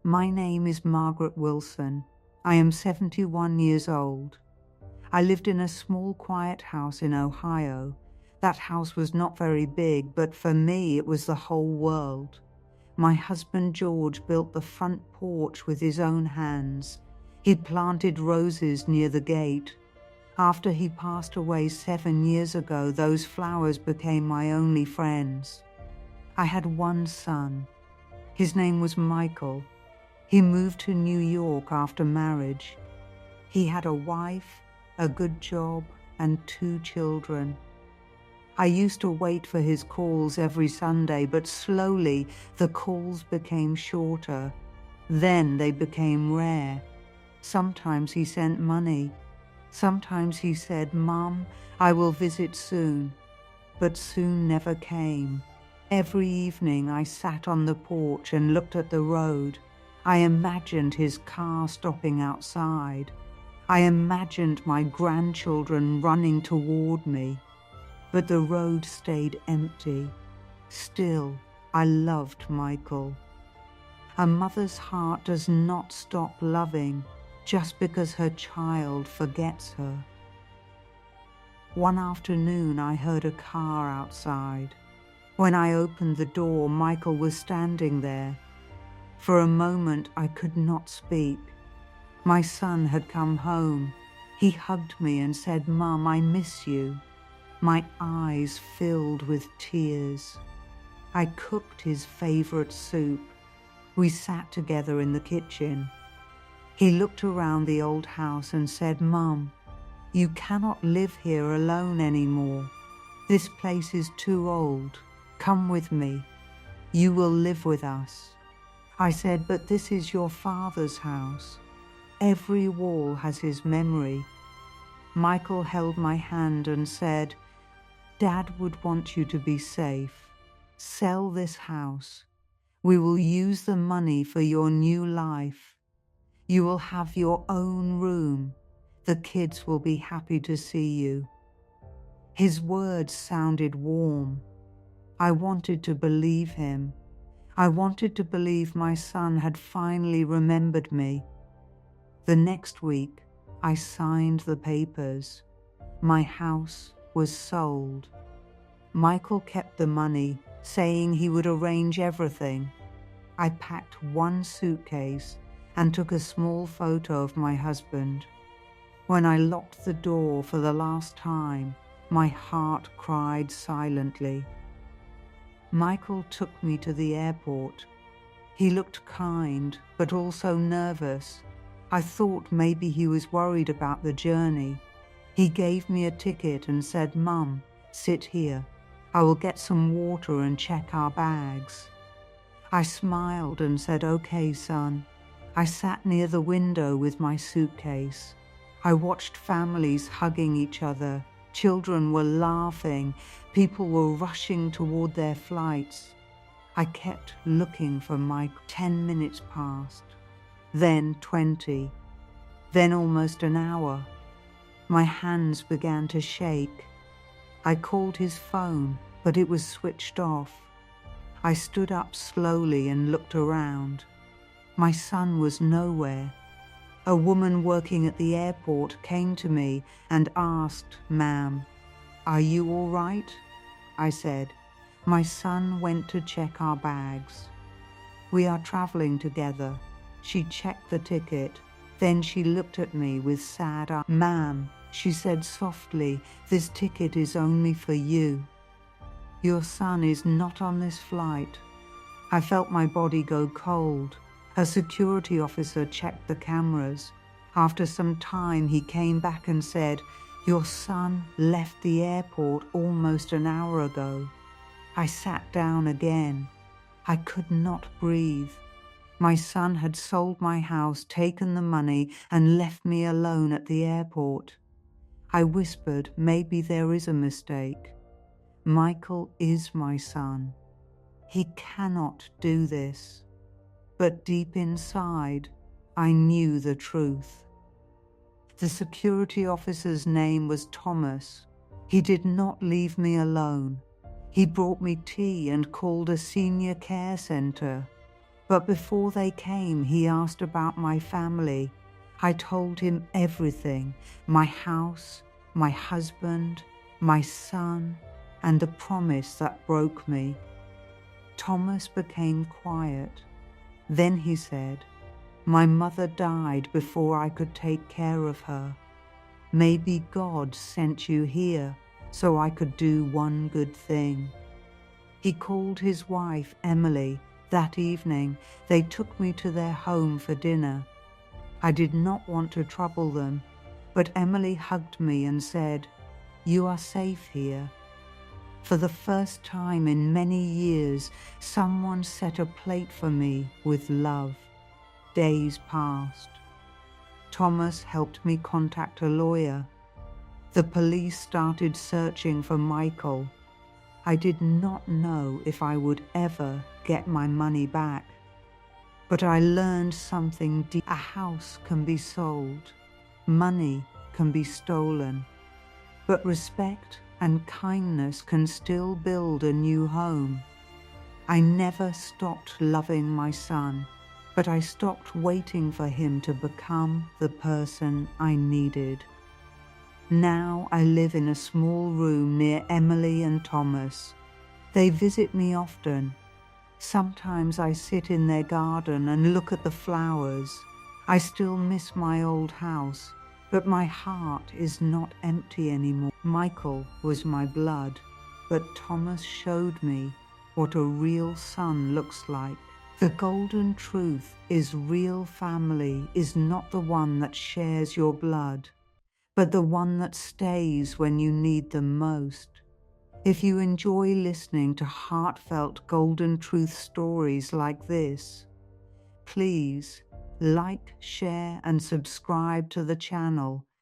My name is Margaret Wilson. I am 71 years old. I lived in a small, quiet house in Ohio. That house was not very big, but for me it was the whole world. My husband George built the front porch with his own hands. He'd planted roses near the gate. After he passed away 7 years ago, those flowers became my only friends. I had one son. His name was Michael. He moved to New York after marriage. He had a wife, a good job, and 2 children. I used to wait for his calls every Sunday, but slowly the calls became shorter. Then they became rare. Sometimes he sent money. Sometimes he said, "Mom, I will visit soon." But soon never came. Every evening I sat on the porch and looked at the road. I imagined his car stopping outside. I imagined my grandchildren running toward me. But the road stayed empty. Still, I loved Michael. A mother's heart does not stop loving just because her child forgets her. One afternoon, I heard a car outside. When I opened the door, Michael was standing there. For a moment, I could not speak. My son had come home. He hugged me and said, "Mom, I miss you." My eyes filled with tears. I cooked his favorite soup. We sat together in the kitchen. He looked around the old house and said, "Mom, you cannot live here alone anymore. This place is too old. Come with me. You will live with us." I said, "But this is your father's house. Every wall has his memory." Michael held my hand and said, "Dad would want you to be safe. Sell this house. We will use the money for your new life. You will have your own room. The kids will be happy to see you." His words sounded warm. I wanted to believe him. I wanted to believe my son had finally remembered me. The next week, I signed the papers. My house was sold. Michael kept the money, saying he would arrange everything. I packed one suitcase and took a small photo of my husband. When I locked the door for the last time, my heart cried silently. Michael took me to the airport. He looked kind, but also nervous. I thought maybe he was worried about the journey. He gave me a ticket and said, "Mum, sit here. I will get some water and check our bags." I smiled and said, "Okay, son." I sat near the window with my suitcase. I watched families hugging each other. Children were laughing. People were rushing toward their flights. I kept looking for Mike. 10 minutes passed. Then 20. Then almost an hour. My hands began to shake. I called his phone, but it was switched off. I stood up slowly and looked around. My son was nowhere. A woman working at the airport came to me and asked, "Ma'am, are you all right?" I said, "My son went to check our bags. We are traveling together." She checked the ticket. Then she looked at me with sad eyes. "Ma'am," she said softly, "this ticket is only for you. Your son is not on this flight." I felt my body go cold. A security officer checked the cameras. After some time, he came back and said, "Your son left the airport almost an hour ago." I sat down again. I could not breathe. My son had sold my house, taken the money, and left me alone at the airport. I whispered, "Maybe there is a mistake. Michael is my son. He cannot do this." But deep inside, I knew the truth. The security officer's name was Thomas. He did not leave me alone. He brought me tea and called a senior care center. But before they came, he asked about my family. I told him everything: my house, my husband, my son, and a promise that broke me. Thomas became quiet. Then he said, "My mother died before I could take care of her. Maybe God sent you here so I could do one good thing." He called his wife, Emily. That evening, they took me to their home for dinner. I did not want to trouble them, but Emily hugged me and said, "You are safe here." For the first time in many years, someone set a plate for me with love. Days passed. Thomas helped me contact a lawyer. The police started searching for Michael. I did not know if I would ever get my money back. But I learned something deep. A house can be sold. Money can be stolen. But respect and kindness can still build a new home. I never stopped loving my son, but I stopped waiting for him to become the person I needed. Now I live in a small room near Emily and Thomas. They visit me often. Sometimes I sit in their garden and look at the flowers. I still miss my old house, but my heart is not empty anymore. Michael was my blood, but Thomas showed me what a real son looks like. The golden truth is real family is not the one that shares your blood, but the one that stays when you need them most. If you enjoy listening to heartfelt golden truth stories like this, please like, share, and subscribe to the channel